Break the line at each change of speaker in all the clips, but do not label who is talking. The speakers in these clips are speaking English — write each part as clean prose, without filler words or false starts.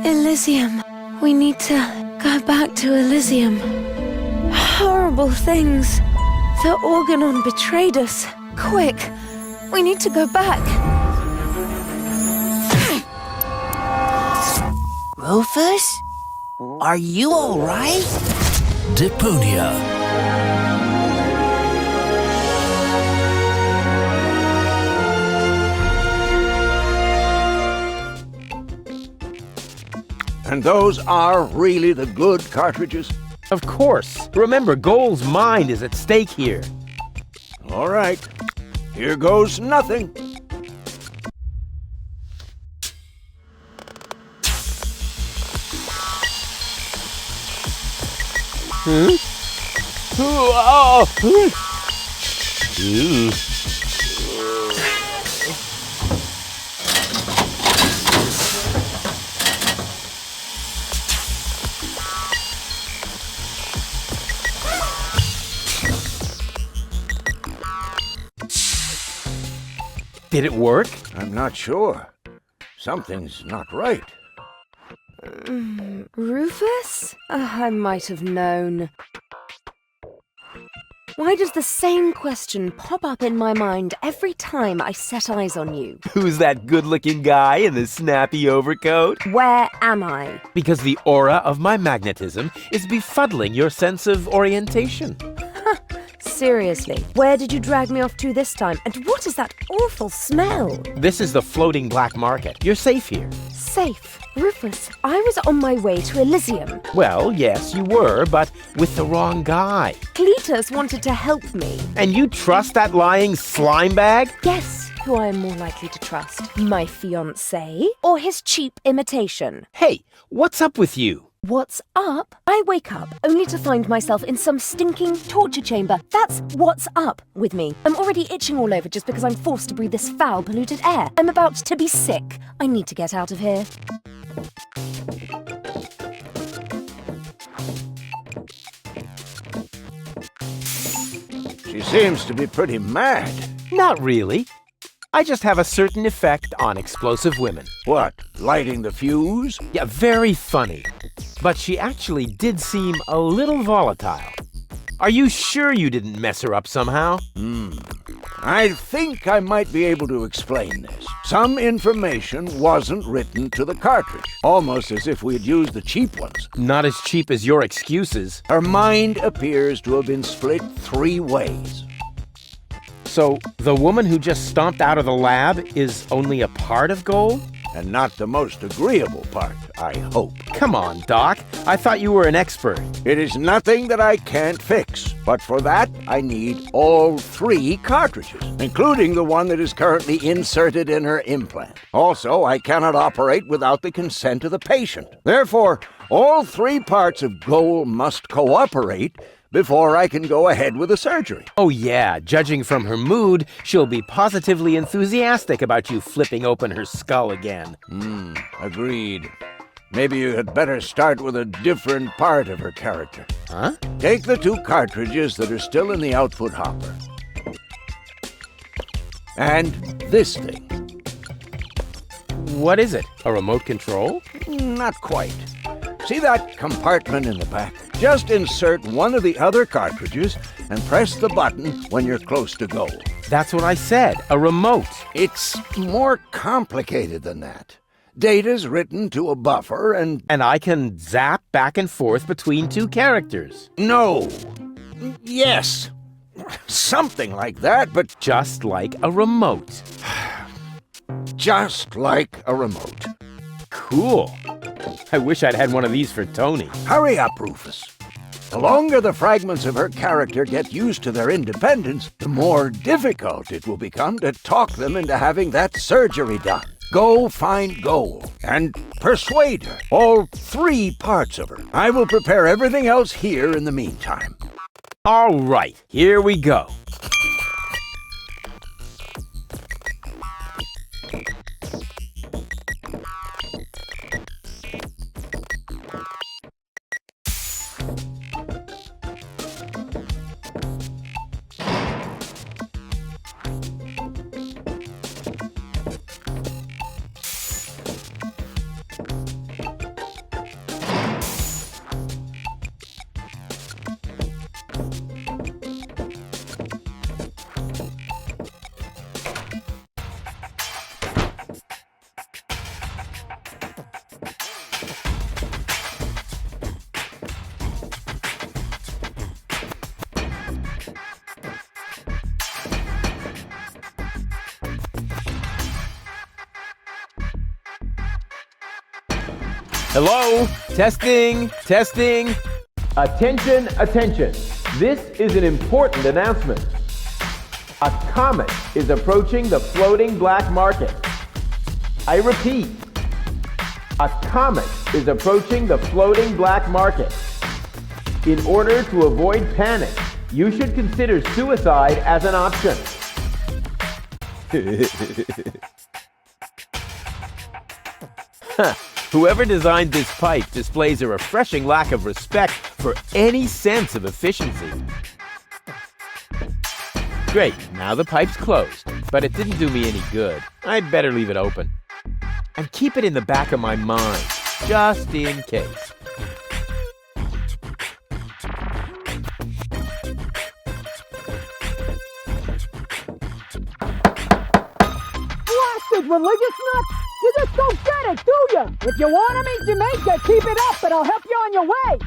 Elysium. We need to go back to Elysium. Horrible things. The Organon betrayed us. Quick, we need to go back.
Rufus? Are you all right?
Deponia.
And those are really the good cartridges?
Of course. Remember, Goal's mind is at stake here.
All right. Here goes nothing.
Did it work?
I'm not sure. Something's not right.
Rufus? I might have known. Why does the same question pop up in my mind every time I set eyes on you?
Who's that good-looking guy in the snappy overcoat?
Where am I?
Because the aura of my magnetism is befuddling your sense of orientation.
Seriously, where did you drag me off to this time? And what is that awful smell?
This is the floating black market. You're safe here.
Safe. Rufus, I was on my way to Elysium.
Well, yes, you were, but with the wrong guy.
Cletus wanted to help me.
And you trust that lying slime bag?
Guess who I am more likely to trust? My fiancé or his cheap imitation?
Hey, what's up with you?
What's up? I wake up only to find myself in some stinking torture chamber. That's what's up with me. I'm already itching all over just because I'm forced to breathe this foul, polluted air. I'm about to be sick. I need to get out of here.
She seems to be pretty mad.
Not really. I just have a certain effect on explosive women.
What, lighting the fuse?
Yeah, very funny. But she actually did seem a little volatile. Are you sure you didn't mess her up somehow?
I think I might be able to explain this. Some information wasn't written to the cartridge, almost as if we had used the cheap ones.
Not as cheap as your excuses.
Her mind appears to have been split 3 ways.
So, the woman who just stomped out of the lab is only a part of Goal?
And not the most agreeable part, I hope.
Come on, Doc. I thought you were an expert.
It is nothing that I can't fix, but for that I need all 3 cartridges, including the one that is currently inserted in her implant. Also, I cannot operate without the consent of the patient. Therefore, all 3 parts of Goal must cooperate before I can go ahead with the surgery.
Oh yeah, judging from her mood, she'll be positively enthusiastic about you flipping open her skull again.
Agreed. Maybe you had better start with a different part of her character.
Huh?
Take the 2 cartridges that are still in the output hopper. And this thing.
What is it? A remote control?
Not quite. See that compartment in the back? Just insert one of the other cartridges and press the button when you're close to Goal.
That's what I said, a remote.
It's more complicated than that. Data's written to a buffer and...
And I can zap back and forth between 2 characters.
No. Yes. Something like that, but
Just like a remote.
just like a remote.
Cool. I wish I'd had one of these for Tony.
Hurry up, Rufus. The longer the fragments of her character get used to their independence, the more difficult it will become to talk them into having that surgery done. Go find Goal and persuade her. All 3 parts of her. I will prepare everything else here in the meantime.
All right, here we go. Hello? Testing, testing. Attention, attention. This is an important announcement. A comet is approaching the floating black market. I repeat, a comet is approaching the floating black market. In order to avoid panic, you should consider suicide as an option. Whoever designed this pipe displays a refreshing lack of respect for any sense of efficiency. Great, now the pipe's closed, but it didn't do me any good. I'd better leave it open. And keep it in the back of my mind, just in case.
Blasted religious nuts! You just don't get it, do you? If you want them in Jamaica, keep it up and I'll help you on your way.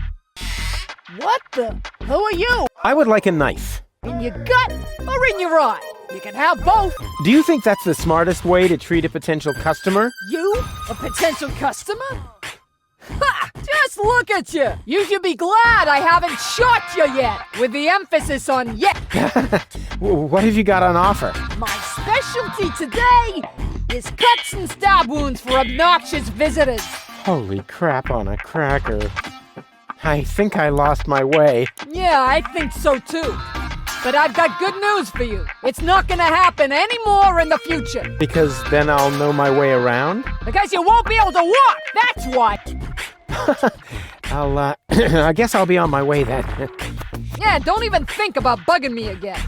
What the? Who are you?
I would like a knife.
In your gut or in your eye? You can have both.
Do you think that's the smartest way to treat a potential customer?
You? A potential customer? Ha! Just look at you! You should be glad I haven't shot you yet, with the emphasis on yet.
What have you got on offer?
My specialty today is cuts and stab wounds for obnoxious visitors.
Holy crap on a cracker. I think I lost my way.
Yeah, I think so too. But I've got good news for you. It's not gonna happen anymore in the future.
Because then I'll know my way around?
Because you won't be able to walk, that's why.
I guess I'll be on my way then.
Yeah, don't even think about bugging me again.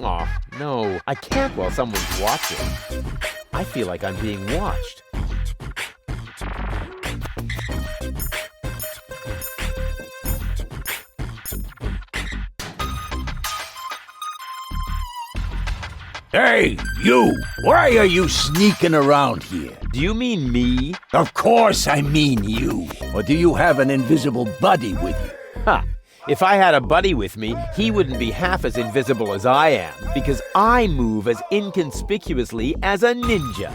Aw, no, I can't while someone's watching. I feel like I'm being watched.
Hey, you! Why are you sneaking around here?
Do you mean me?
Of course I mean you. Or do you have an invisible buddy with you?
Ha! If I had a buddy with me, he wouldn't be half as invisible as I am, because I move as inconspicuously as a ninja.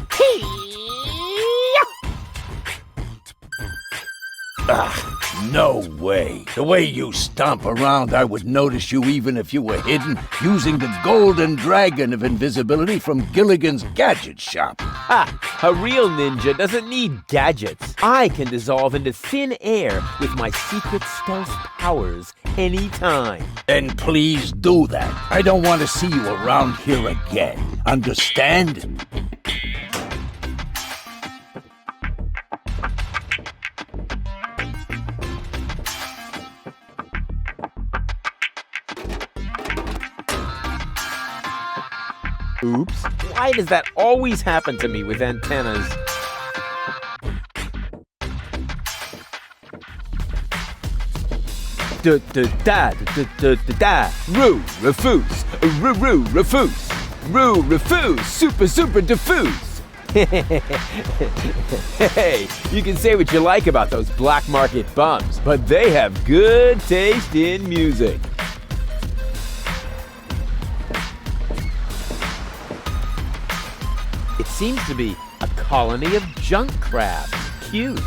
No way. The way you stomp around, I would notice you even if you were hidden using the golden dragon of invisibility from Gilligan's Gadget Shop.
Ha! A real ninja doesn't need gadgets. I can dissolve into thin air with my secret stealth powers anytime.
Then please do that. I don't want to see you around here again. Understand?
Oops. Why does that always happen to me with antennas? Roo, refuse. Roo, refuse. Roo, refuse. Super diffuse. Hey, you can say what you like about those black market bums, but they have good taste in music. It seems to be a colony of junk crabs. Cute.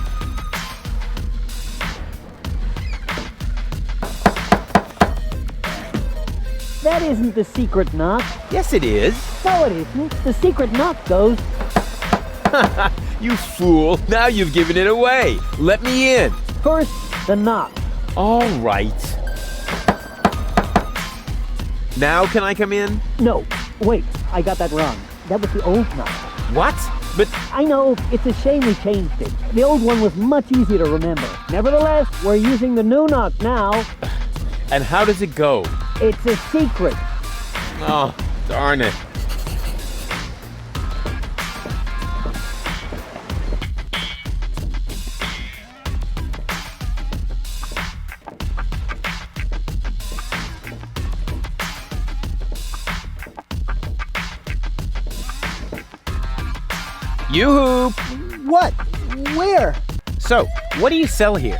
That isn't the secret knock.
Yes, it is.
No, it isn't. The secret knock goes.
You fool. Now you've given it away. Let me in.
First, the knock.
All right. Now can I come in?
No, wait, I got that wrong. That was the old knock.
What? But
I know, it's a shame we changed it. The old one was much easier to remember. Nevertheless, we're using the new knock now.
and how does it go?
It's a secret.
Oh, darn it. Yoo-hoo!
What? Where?
So, what do you sell here?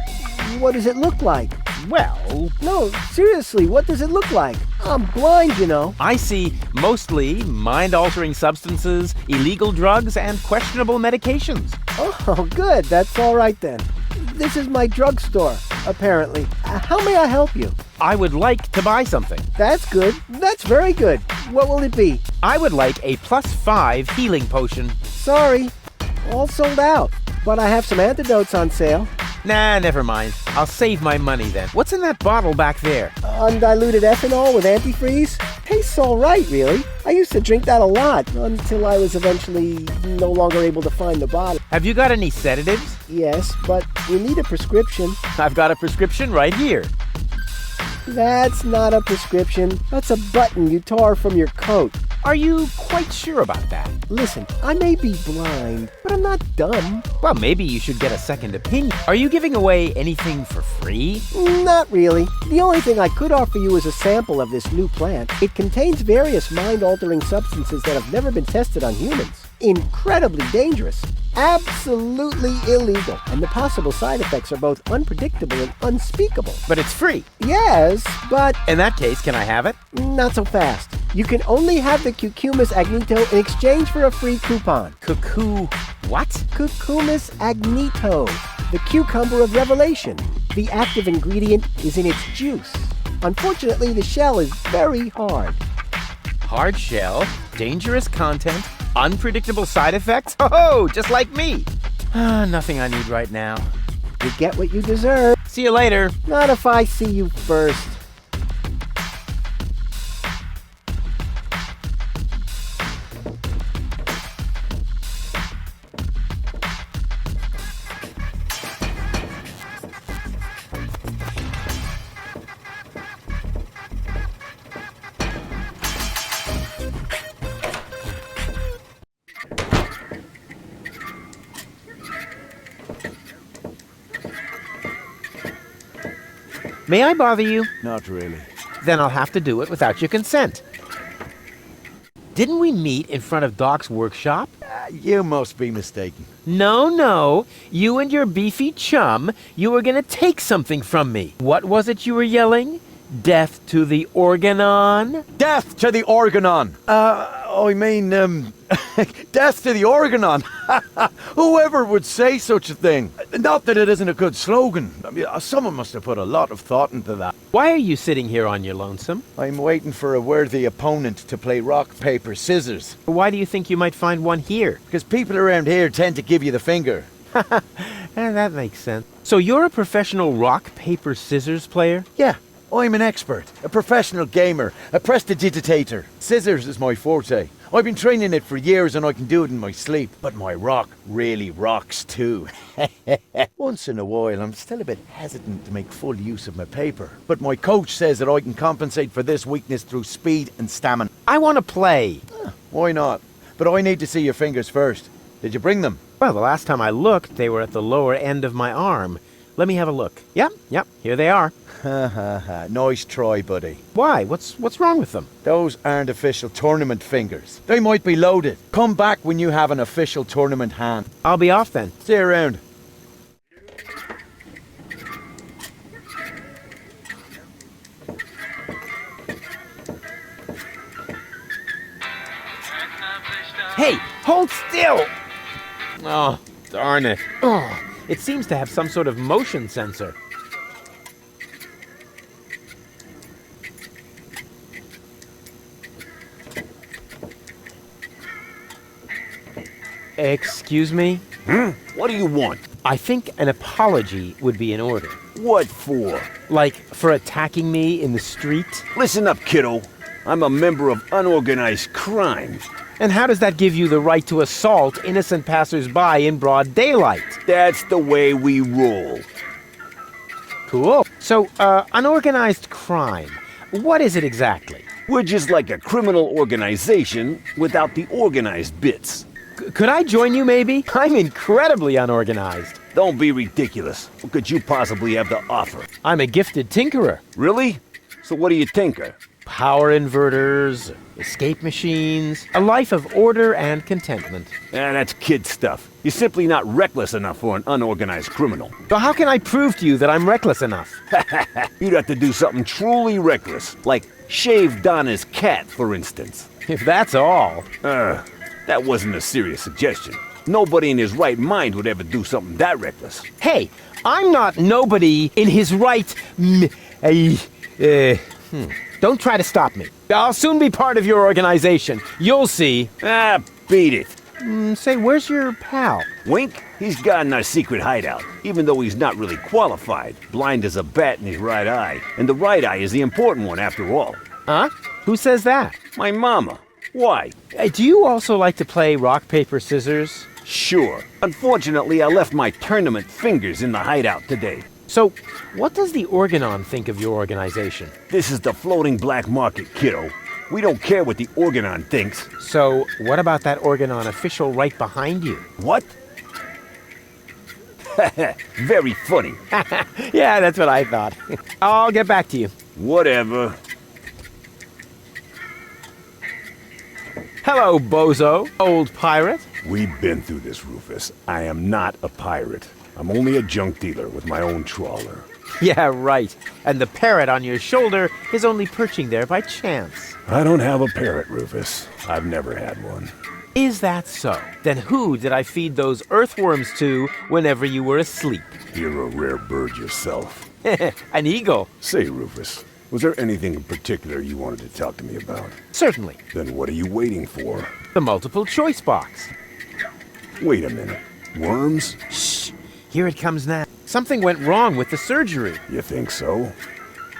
What does it look like?
Well,
No, seriously, what does it look like? I'm blind, you know.
I see mostly mind-altering substances, illegal drugs, and questionable medications.
Oh, good. That's all right then. This is my drugstore, apparently. How may I help you?
I would like to buy something.
That's good. That's very good. What will it be?
I would like a +5 healing potion.
Sorry, all sold out. But I have some antidotes on sale.
Nah, never mind. I'll save my money then. What's in that bottle back there?
Undiluted ethanol with antifreeze? Tastes all right, really. I used to drink that a lot until I was eventually no longer able to find the bottle.
Have you got any sedatives?
Yes, but you need a prescription.
I've got a prescription right here.
That's not a prescription. That's a button you tore from your coat.
Are you quite sure about that?
Listen, I may be blind, but I'm not dumb.
Well, maybe you should get a second opinion. Are you giving away anything for free?
Not really. The only thing I could offer you is a sample of this new plant. It contains various mind-altering substances that have never been tested on humans. Incredibly dangerous. Absolutely illegal. And the possible side effects are both unpredictable and unspeakable.
But it's free.
Yes, but
In that case, can I have it?
not so fast. You can only have the Cucumis agnito in exchange for a free coupon.
Cuckoo. What?
Cucumis agnito, the cucumber of revelation. The active ingredient is in its juice. Unfortunately, the shell is very hard.
Hard shell, dangerous content, unpredictable side effects? Oh, just like me. Nothing I need right now.
You get what you deserve.
See you later.
Not if I see you first.
May I bother you?
Not really.
Then I'll have to do it without your consent. Didn't we meet in front of Doc's workshop?
You must be mistaken.
No. You and your beefy chum, you were gonna take something from me. What was it you were yelling? Death to the organon?
Death to the organon! Death to the organon! Whoever would say such a thing? Not that it isn't a good slogan. I mean, someone must have put a lot of thought into that.
Why are you sitting here on your lonesome?
I'm waiting for a worthy opponent to play rock, paper, scissors.
Why do you think you might find one here?
Because people around here tend to give you the finger.
That makes sense. So you're a professional rock, paper, scissors player?
Yeah, I'm an expert, a professional gamer, a prestidigitator. Scissors is my forte. I've been training it for years and I can do it in my sleep. But my rock really rocks too. Once in a while, I'm still a bit hesitant to make full use of my paper. But my coach says that I can compensate for this weakness through speed and stamina.
I want to play.
Why not? But I need to see your fingers first. Did you bring them?
Well, the last time I looked, they were at the lower end of my arm. Let me have a look. Yep, here they are.
Nice try, buddy.
Why? What's wrong with them?
Those aren't official tournament fingers. They might be loaded. Come back when you have an official tournament hand.
I'll be off then.
See you around.
Hey, hold still! Oh, darn it. Oh, it seems to have some sort of motion sensor. Excuse me?
What do you want?
I think an apology would be in order.
What for?
Like, for attacking me in the street?
Listen up, kiddo. I'm a member of unorganized crime.
And how does that give you the right to assault innocent passers-by in broad daylight?
That's the way we roll.
Cool. So, unorganized crime. What is it exactly?
We're just like a criminal organization without the organized bits.
Could I join you, maybe? I'm incredibly unorganized.
Don't be ridiculous. What could you possibly have to offer?
I'm a gifted tinkerer.
Really? So what do you tinker?
power inverters, escape machines, a life of order and contentment.
That's kid stuff. You're simply not reckless enough for an unorganized criminal.
So how can I prove to you that I'm reckless enough?
You'd have to do something truly reckless, like shave Donna's cat, for instance.
If that's all.
That wasn't a serious suggestion. Nobody in his right mind would ever do something that reckless.
Hey, I'm not nobody in his right... Don't try to stop me. I'll soon be part of your organization. You'll see.
Beat it.
Say, where's your pal?
Wink? He's got in our secret hideout, even though he's not really qualified. Blind as a bat in his right eye. And the right eye is the important one after all.
Huh? Who says that?
My mama. Why?
Do you also like to play rock, paper, scissors?
Sure. Unfortunately, I left my tournament fingers in the hideout today.
So, what does the Organon think of your organization?
This is the floating black market, kiddo. We don't care what the Organon thinks.
So, what about that Organon official right behind you?
What? Very funny.
Yeah, that's what I thought. I'll get back to you.
Whatever.
Hello, bozo, old pirate.
We've been through this, Rufus. I am not a pirate. I'm only a junk dealer with my own trawler.
Yeah, right. And the parrot on your shoulder is only perching there by chance.
I don't have a parrot, Rufus. I've never had one.
Is that so? Then who did I feed those earthworms to whenever you were asleep?
You're a rare bird yourself.
An eagle.
Say, Rufus, was there anything in particular you wanted to talk to me about?
Certainly.
Then what are you waiting for?
The multiple choice box.
Wait a minute. Worms?
Shh. Here it comes now. Something went wrong with the surgery.
You think so?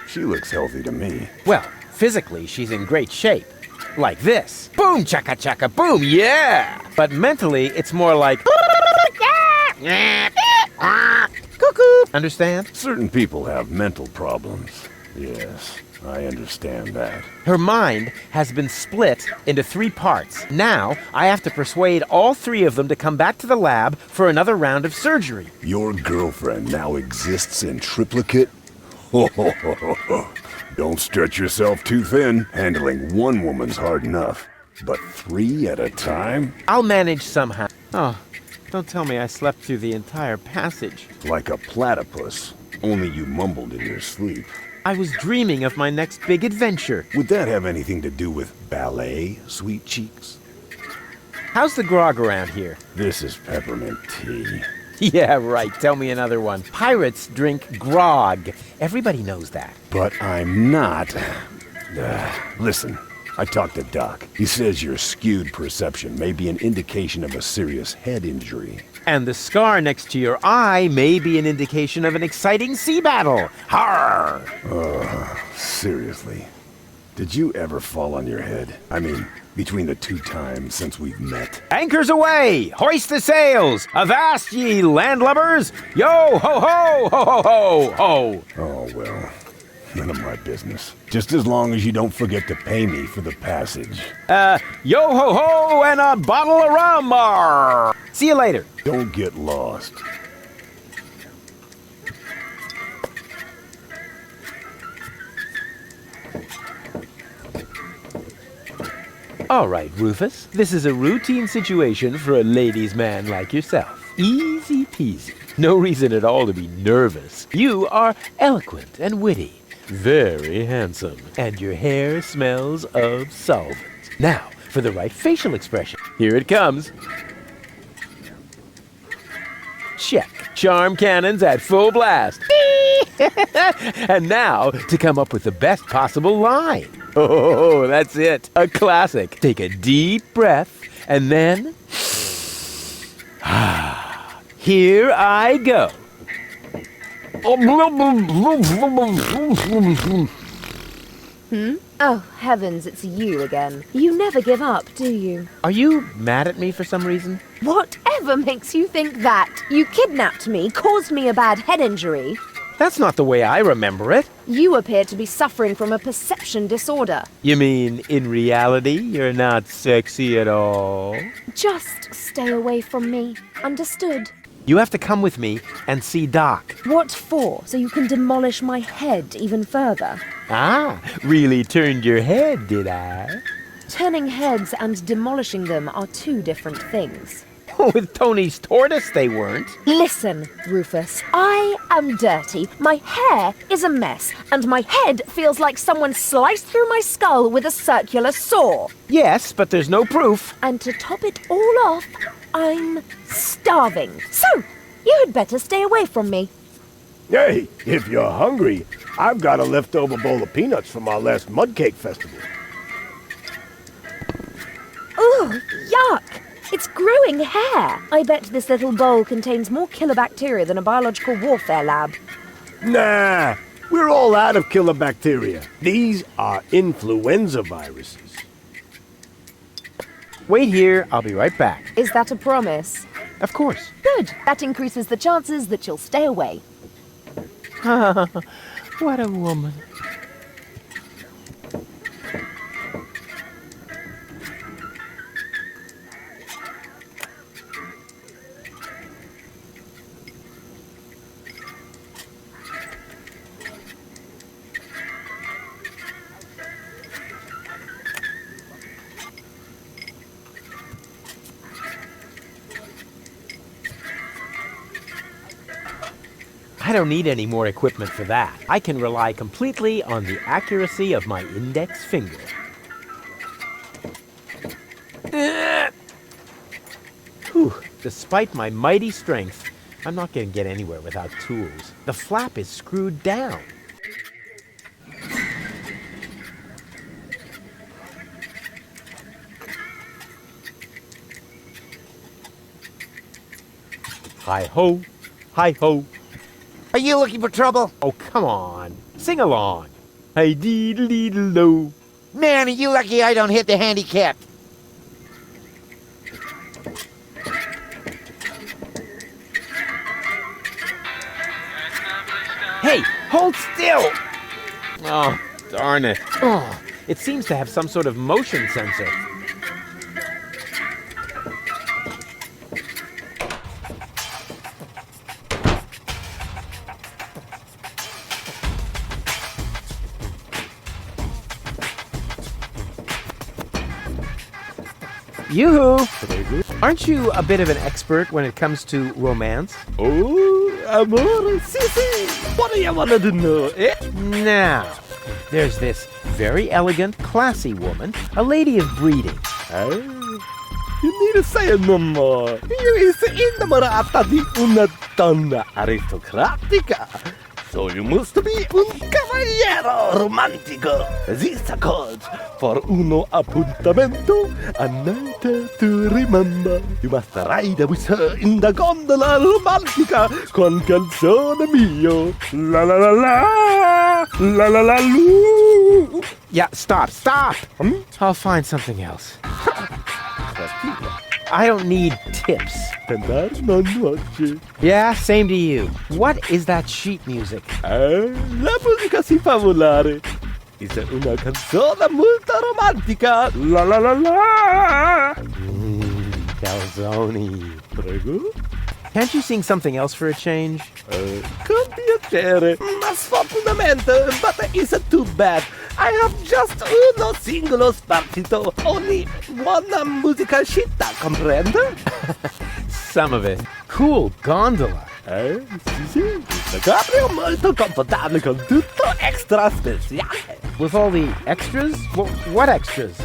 She looks healthy to me.
Well, physically, she's in great shape. Like this. Boom, chaka chaka, boom, yeah! But mentally, it's more like... Cuckoo! Understand?
Certain people have mental problems. Yes, I understand that.
Her mind has been split into 3 parts. Now, I have to persuade all 3 of them to come back to the lab for another round of surgery.
Your girlfriend now exists in triplicate? Don't stretch yourself too thin. Handling one woman's hard enough. But 3 at a time?
I'll manage somehow. Oh, don't tell me I slept through the entire passage.
Like a platypus. Only you mumbled in your sleep.
I was dreaming of my next big adventure.
Would that have anything to do with ballet, sweet cheeks?
How's the grog around here?
This is peppermint tea.
Yeah, right. Tell me another one. Pirates drink grog. Everybody knows that.
But I'm not. Listen, I talked to Doc. He says your skewed perception may be an indication of a serious head injury.
And the scar next to your eye may be an indication of an exciting sea battle. Harr!
Seriously. Did you ever fall on your head? I mean, between the 2 times since we've met.
Anchors away! Hoist the sails! Avast ye landlubbers! Yo ho ho ho ho ho ho!
Oh, well, none of my business. Just as long as you don't forget to pay me for the passage.
Yo ho ho and a bottle of rum! Arr. See you later.
Don't get lost.
All right, Rufus. This is a routine situation for a ladies' man like yourself. Easy peasy. No reason at all to be nervous. You are eloquent and witty. Very handsome. And your hair smells of solvent. Now, for the right facial expression. Here it comes. Check. Charm cannons at full blast. And now, to come up with the best possible line. Oh, that's it. A classic. Take a deep breath, and then... Here I go.
Oh, heavens, it's you again. You never give up, do you?
Are you mad at me for some reason?
Whatever makes you think that? You kidnapped me, caused me a bad head injury.
That's not the way I remember it.
You appear to be suffering from a perception disorder.
You mean, in reality, you're not sexy at all?
Just stay away from me. Understood?
You have to come with me and see Doc.
What for? So you can demolish my head even further?
Ah, really turned your head, did I?
Turning heads and demolishing them are two different things.
With Tony's tortoise, they weren't.
Listen, Rufus, I am dirty, my hair is a mess, and my head feels like someone sliced through my skull with a circular saw.
Yes, but there's no proof.
And to top it all off, I'm starving. So, you had better stay away from me.
Hey, if you're hungry, I've got a leftover bowl of peanuts from our last mud cake festival.
Ugh, yuck! It's growing hair. I bet this little bowl contains more killer bacteria than a biological warfare lab.
Nah, we're all out of killer bacteria. These are influenza viruses.
Wait here, I'll be right back.
Is that a promise?
Of course.
Good. That increases the chances that you'll stay away.
What a woman. I don't need any more equipment for that. I can rely completely on the accuracy of my index finger. Whew. Despite my mighty strength, I'm not going to get anywhere without tools. The flap is screwed down. Hi-ho, hi-ho.
Are you looking for trouble?
Oh, come on. Sing along. Hey, dee-dee-dee-do.
Man, are you lucky I don't hit the handicap.
Hey, hold still! Oh, darn it. Oh, it seems to have some sort of motion sensor. Yoo-hoo! Aren't you a bit of an expert when it comes to romance?
Oh, amore, si. What do you want to know, eh?
Now, there's this very elegant, classy woman, a lady of breeding.
You need to say no more. You is innamorata di una donna aristocratica. So you must be un cavaliero romantico. This accords for uno appuntamento, a night to remember. You must ride with her in the gondola romantica con canzone mio. La la la la, la la la loo.
Yeah, stop. I'll find something else. I don't need tips. Yeah, same to you. What is that sheet music?
La musica si fa volare. È una canzone molto romantica. La la la la.
Calzone.
Prego.
Can't you sing something else for a change?
Con piacere, ma sfortunatamente, but it's too bad. I have just uno singolo spartito, only one musica scitta, comprende?
Some of it. Cool gondola.
Sì. Proprio molto confortabile con tutto extra speciale.
With all the extras? What extras?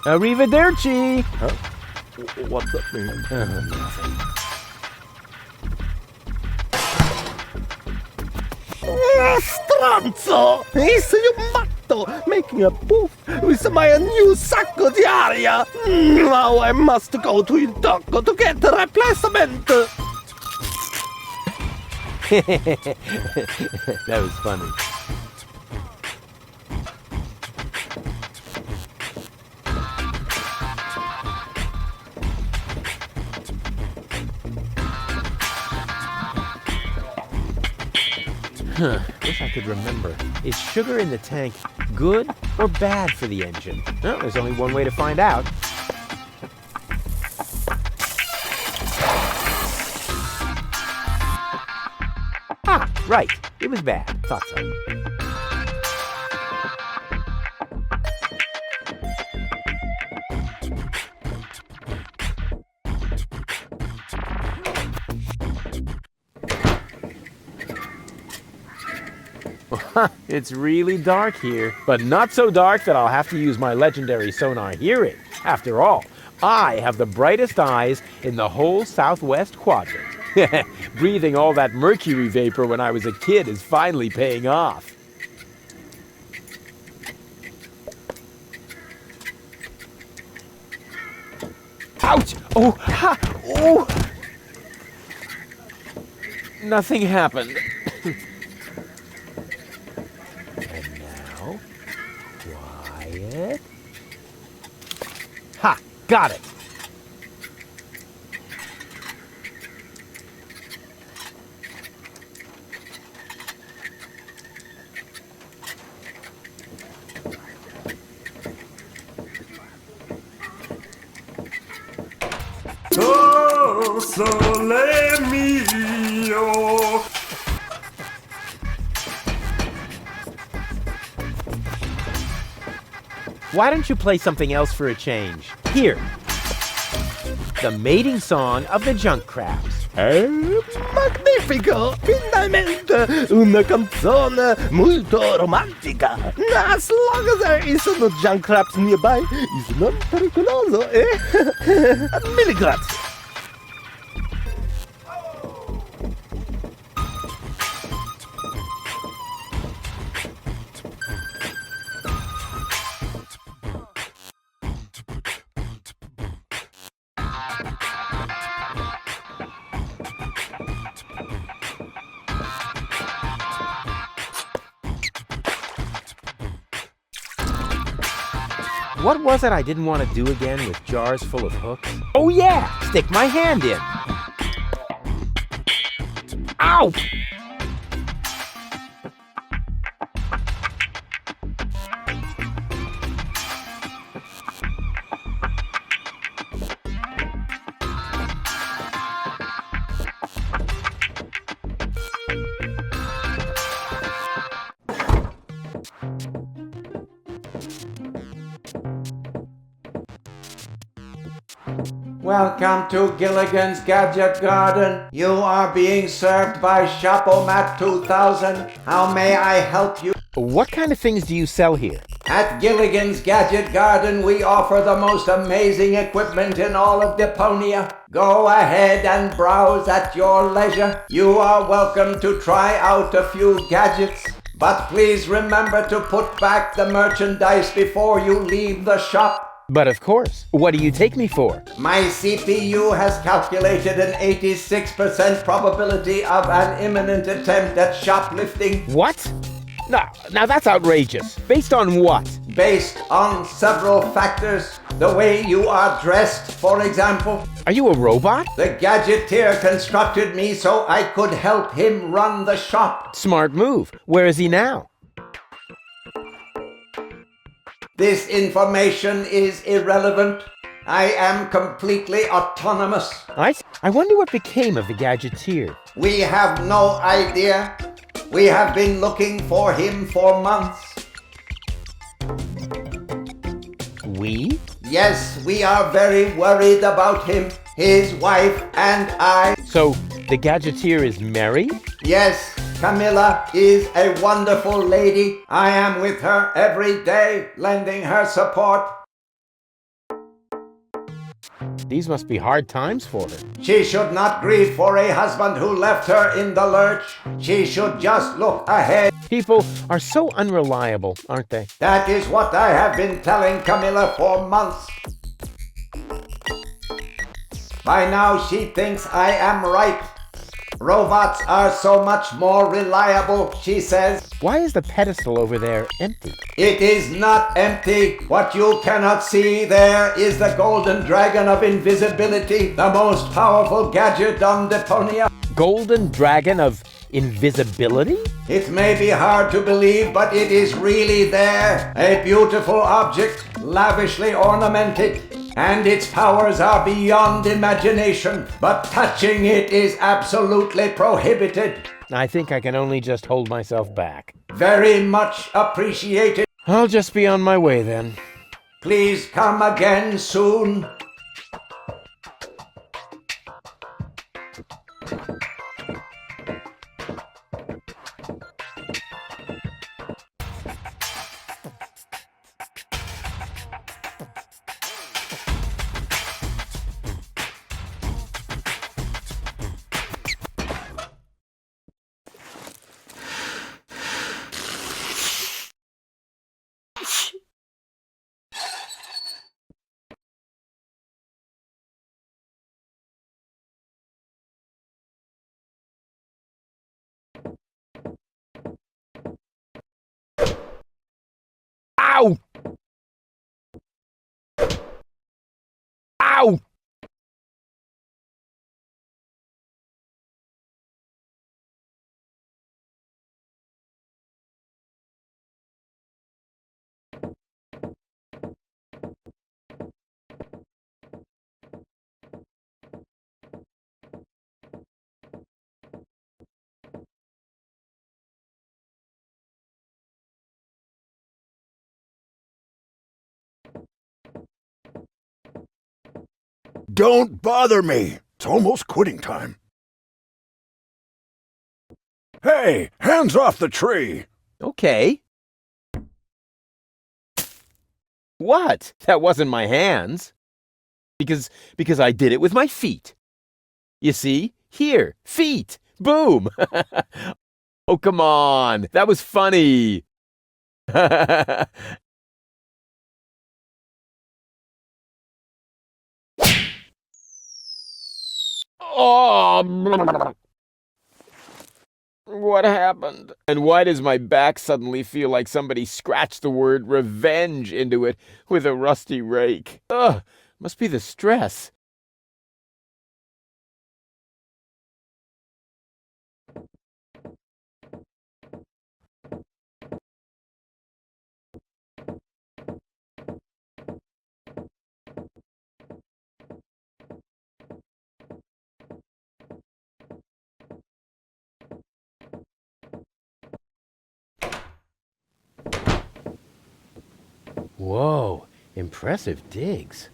Arrivederci.
Huh? What's that mean?
Nothing.
Stronzo! Is you matto, making a poof with my new sacco di aria. Now I must go to il tocco to get a replacement.
That was funny. Wish I could remember. Is sugar in the tank good or bad for the engine? Well, there's only one way to find out. Ah, right. It was bad. Thought so. It's really dark here, but not so dark that I'll have to use my legendary sonar hearing. After all, I have the brightest eyes in the whole southwest quadrant. Breathing all that mercury vapor when I was a kid is finally paying off. Ouch! Oh! Ha! Oh! Nothing happened. And now, quiet. Ha! Got it!
Oh, sole mio.
Why don't you play something else for a change? Here. The mating song of the junk crabs.
Magnifico! Finalmente una canzone molto romantica. As long as there is no junk crabs nearby, it's not pericoloso, eh? Mille grazie.
What was it I didn't want to do again with jars full of hooks? Oh yeah! Stick my hand in! Ow!
Welcome to Gilligan's Gadget Garden. You are being served by Shopomat 2000. How may I help you?
What kind of things do you sell here?
At Gilligan's Gadget Garden, we offer the most amazing equipment in all of Deponia. Go ahead and browse at your leisure. You are welcome to try out a few gadgets. But please remember to put back the merchandise before you leave the shop.
But of course. What do you take me for?
My CPU has calculated an 86% probability of an imminent attempt at shoplifting.
What? Now that's outrageous. Based on what?
Based on several factors. The way you are dressed, for example.
Are you a robot?
The gadgeteer constructed me so I could help him run the shop.
Smart move. Where is he now?
This information is irrelevant. I am completely autonomous.
I wonder what became of the gadgeteer.
We have no idea. We have been looking for him for months.
We?
Yes, we are very worried about him, his wife, and I.
So, the gadgeteer is married?
Yes, Camilla is a wonderful lady. I am with her every day, lending her support.
These must be hard times for her.
She should not grieve for a husband who left her in the lurch. She should just look ahead.
People are so unreliable, aren't they?
That is what I have been telling Camilla for months. By now she thinks I am right. Robots are so much more reliable, she says.
Why is the pedestal over there empty?
It is not empty. What you cannot see there is the golden dragon of invisibility, the most powerful gadget on Deponia.
Golden dragon of invisibility?
It may be hard to believe, but it is really there. A beautiful object, lavishly ornamented. And its powers are beyond imagination, but touching it is absolutely prohibited.
I think I can only just hold myself back.
Very much appreciated.
I'll just be on my way then.
Please come again soon.
Ow! Ow!
Don't bother me. It's almost quitting time. Hey, hands off the tree.
Okay. What? That wasn't my hands. Because I did it with my feet. You see? Here, feet. Boom. Oh, come on. That was funny. Oh, what happened? And why does my back suddenly feel like somebody scratched the word revenge into it with a rusty rake? Ugh, must be the stress. Whoa, impressive digs.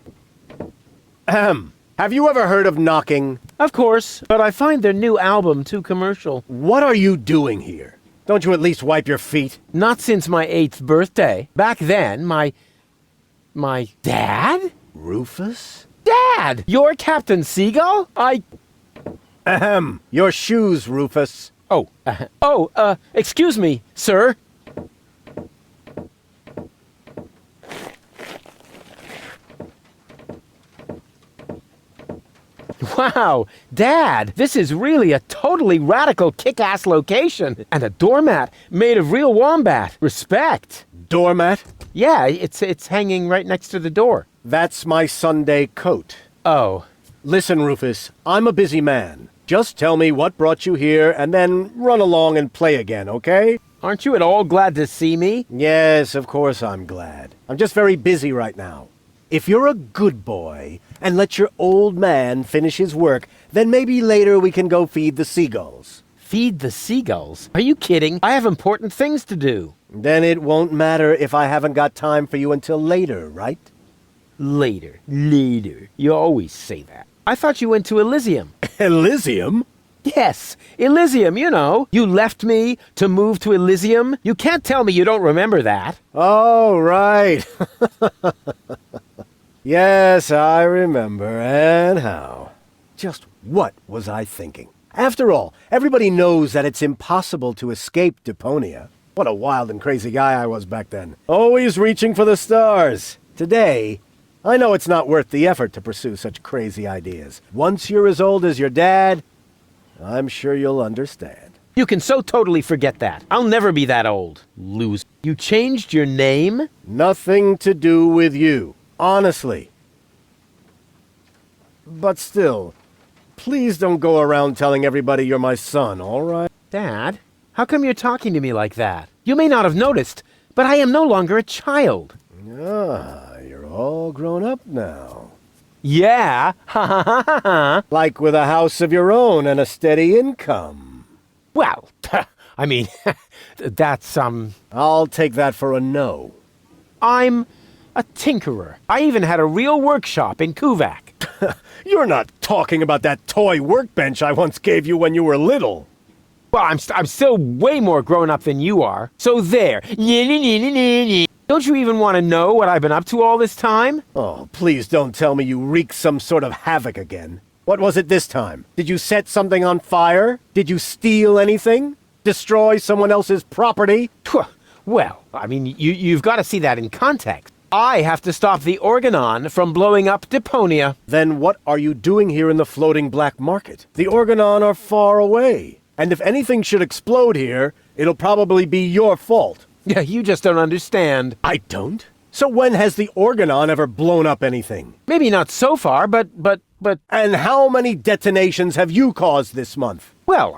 Ahem. Have you ever heard of knocking?
Of course, but I find their new album too commercial.
What are you doing here? Don't you at least wipe your feet?
Not since my 8th birthday. Back then, my dad?
Rufus?
Dad! You're Captain Seagull?
Ahem. Your shoes, Rufus.
Excuse me, sir. Wow, Dad, this is really a totally radical kick-ass location. And a doormat made of real wombat. Respect.
Doormat?
Yeah, it's hanging right next to the door.
That's my Sunday coat.
Oh.
Listen, Rufus, I'm a busy man. Just tell me what brought you here and then run along and play again, okay?
Aren't you at all glad to see me?
Yes, of course I'm glad. I'm just very busy right now. If you're a good boy and let your old man finish his work, then maybe later we can go feed the seagulls.
Feed the seagulls? Are you kidding? I have important things to do.
Then it won't matter if I haven't got time for you until later, right?
Later. You always say that. I thought you went to Elysium.
Elysium?
Yes, Elysium, you know. You left me to move to Elysium. You can't tell me you don't remember that.
Oh, right. Yes, I remember. And how? Just what was I thinking? After all, everybody knows that it's impossible to escape Deponia. What a wild and crazy guy I was back then. Always reaching for the stars. Today, I know it's not worth the effort to pursue such crazy ideas. Once you're as old as your dad, I'm sure you'll understand.
You can so totally forget that. I'll never be that old. Loser. You changed your name?
Nothing to do with you. Honestly. But still, please don't go around telling everybody you're my son, all right?
Dad, how come you're talking to me like that? You may not have noticed, but I am no longer a child.
Ah, you're all grown up now.
Yeah, ha ha ha ha ha.
Like with a house of your own and a steady income.
Well, I mean, that's,
I'll take that for a no.
I'm a tinkerer. I even had a real workshop in Kuvak.
You're not talking about that toy workbench I once gave you when you were little.
Well, I'm still way more grown up than you are. So there. Don't you even want to know what I've been up to all this time?
Oh, please don't tell me you wreaked some sort of havoc again. What was it this time? Did you set something on fire? Did you steal anything? Destroy someone else's property?
Well, I mean, you've got to see that in context. I have to stop the Organon from blowing up Deponia.
Then what are you doing here in the floating black market? The Organon are far away. And if anything should explode here, it'll probably be your fault.
Yeah, you just don't understand.
I don't? So when has the Organon ever blown up anything?
Maybe not so far, but...
And how many detonations have you caused this month?
Well,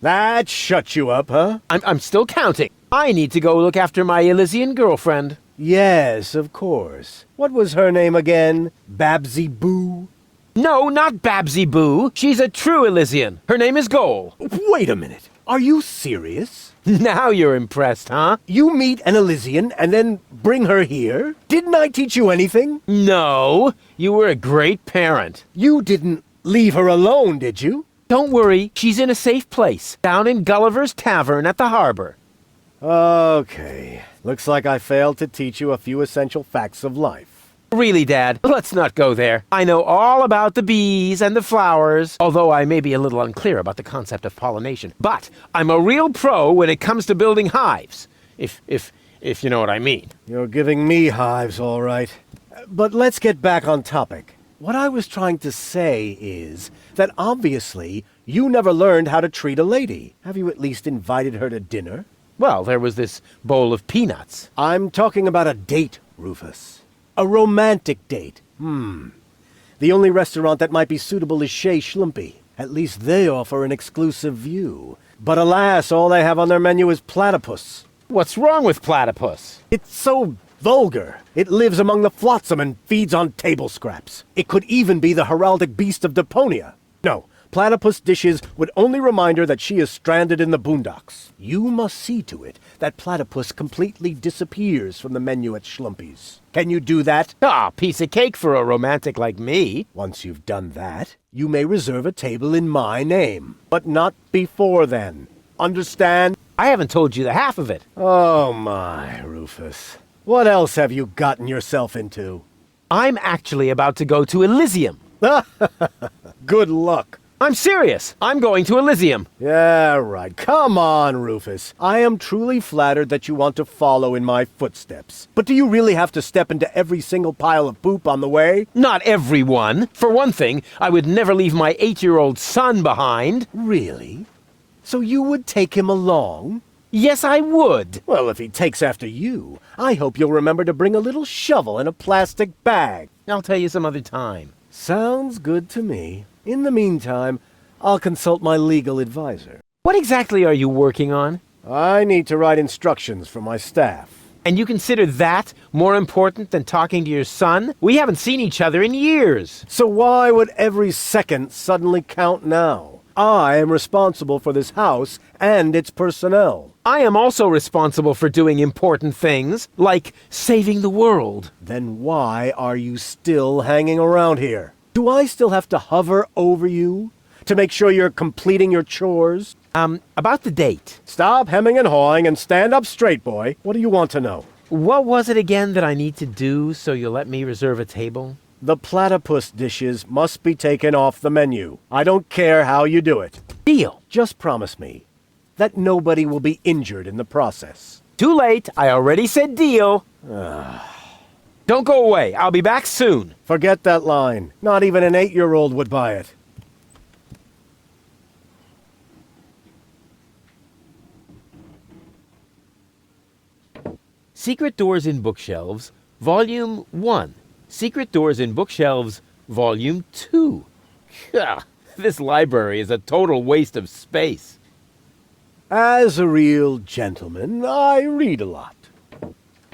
That shut you up, huh?
I'm still counting. I need to go look after my Elysian girlfriend.
Yes, of course. What was her name again? Babsy Boo?
No, not Babsy Boo. She's a true Elysian. Her name is Goal.
Wait a minute. Are you serious?
Now you're impressed, huh?
You meet an Elysian and then bring her here? Didn't I teach you anything?
No, you were a great parent.
You didn't leave her alone, did you?
Don't worry, she's in a safe place, down in Gulliver's Tavern at the harbor.
Okay. Looks like I failed to teach you a few essential facts of life.
Really, Dad, let's not go there. I know all about the bees and the flowers, although I may be a little unclear about the concept of pollination. But I'm a real pro when it comes to building hives, if you know what I mean.
You're giving me hives, all right. But let's get back on topic. What I was trying to say is that obviously you never learned how to treat a lady. Have you at least invited her to dinner?
Well, there was this bowl of peanuts.
I'm talking about a date, Rufus. A romantic date. The only restaurant that might be suitable is Shea Schlumpy. At least they offer an exclusive view. But alas, all they have on their menu is platypus.
What's wrong with platypus?
It's so vulgar. It lives among the flotsam and feeds on table scraps. It could even be the heraldic beast of Deponia. No, platypus dishes would only remind her that she is stranded in the boondocks. You must see to it that platypus completely disappears from the menu at Schlumpy's. Can you do that?
Ah, piece of cake for a romantic like me.
Once you've done that, you may reserve a table in my name. But not before then. Understand?
I haven't told you the half of it.
Oh my, Rufus. What else have you gotten yourself into?
I'm actually about to go to Elysium.
Good luck.
I'm serious. I'm going to Elysium.
Yeah, right. Come on, Rufus. I am truly flattered that you want to follow in my footsteps. But do you really have to step into every single pile of poop on the way?
Not everyone. For one thing, I would never leave my 8-year-old son behind.
Really? So you would take him along?
Yes, I would.
Well, if he takes after you, I hope you'll remember to bring a little shovel and a plastic bag.
I'll tell you some other time.
Sounds good to me. In the meantime, I'll consult my legal advisor.
What exactly are you working on?
I need to write instructions for my staff.
And you consider that more important than talking to your son? We haven't seen each other in years.
So why would every second suddenly count now? I am responsible for this house and its personnel.
I am also responsible for doing important things, like saving the world.
Then why are you still hanging around here? Do I still have to hover over you to make sure you're completing your chores?
About the date.
Stop hemming and hawing and stand up straight, boy. What do you want to know?
What was it again that I need to do so you'll let me reserve a table?
The platypus dishes must be taken off the menu. I don't care how you do it.
Deal.
Just promise me that nobody will be injured in the process.
Too late. I already said deal. Don't go away. I'll be back soon.
Forget that line. Not even an 8-year-old would buy it.
Secret Doors in Bookshelves, Volume 1. Secret Doors in Bookshelves, Volume 2. This library is a total waste of space.
As a real gentleman, I read a lot.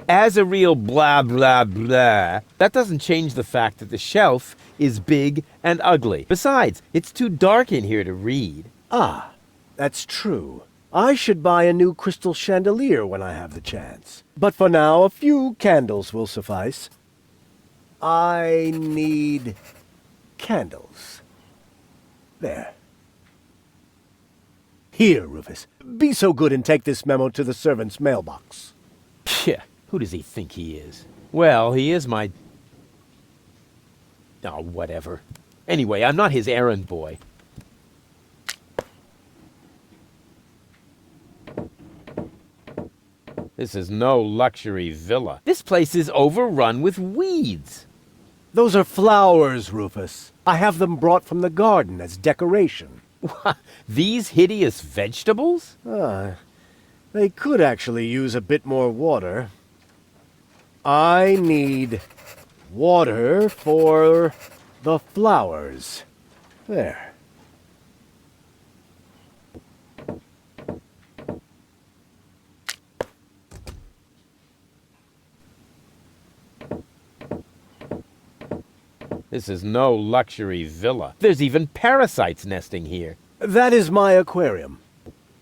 As a real blah blah blah, that doesn't change the fact that the shelf is big and ugly. Besides, it's too dark in here to read.
Ah, that's true. I should buy a new crystal chandelier when I have the chance. But for now, a few candles will suffice. I need candles. There. Here, Rufus. Be so good and take this memo to the servant's mailbox.
Yeah, who does he think he is? Well, he is my... Oh, whatever. Anyway, I'm not his errand boy. This is no luxury villa. This place is overrun with weeds.
Those are flowers, Rufus. I have them brought from the garden as decoration.
These hideous vegetables?
They could actually use a bit more water. I need water for the flowers. There.
This is no luxury villa. There's even parasites nesting here.
That is my aquarium.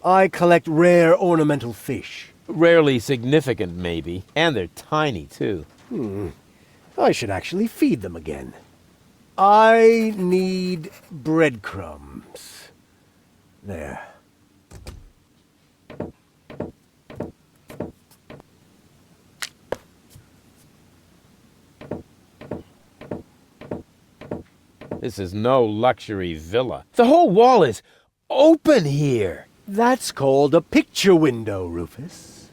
I collect rare ornamental fish.
Rarely significant, maybe. And they're tiny, too.
I should actually feed them again. I need breadcrumbs. There.
This is no luxury villa. The whole wall is open here.
That's called a picture window, Rufus.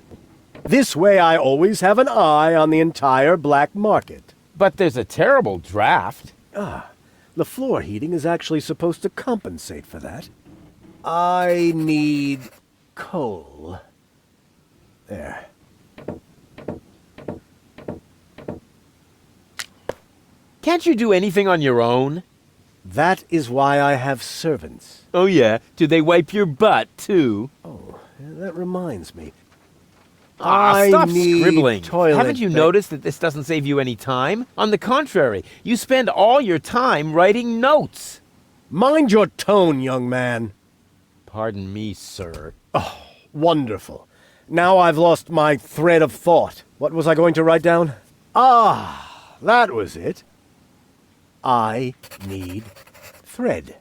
This way I always have an eye on the entire black market.
But there's a terrible draft.
The floor heating is actually supposed to compensate for that. I need coal. There.
Can't you do anything on your own?
That is why I have servants.
Oh yeah? Do they wipe your butt, too?
Oh, that reminds me.
Stop
need
scribbling.
toilet
Haven't you noticed that this doesn't save you any time? On the contrary, you spend all your time writing notes.
Mind your tone, young man.
Pardon me, sir.
Oh, wonderful. Now I've lost my thread of thought. What was I going to write down? That was it. I need thread.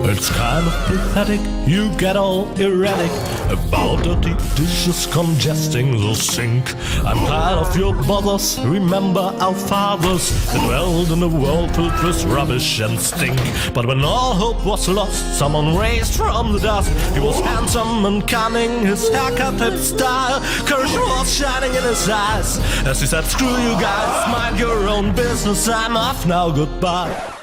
It's kind of pathetic, you get all erratic about dirty dishes congesting the sink. I'm tired of your bothers, remember our fathers that dwelled in a world filled with rubbish and stink. But when all hope was lost, someone raised from the dust. He was handsome and cunning, his haircut had style, courage was shining in his eyes as he said, screw you guys, mind your own business, I'm off now, goodbye.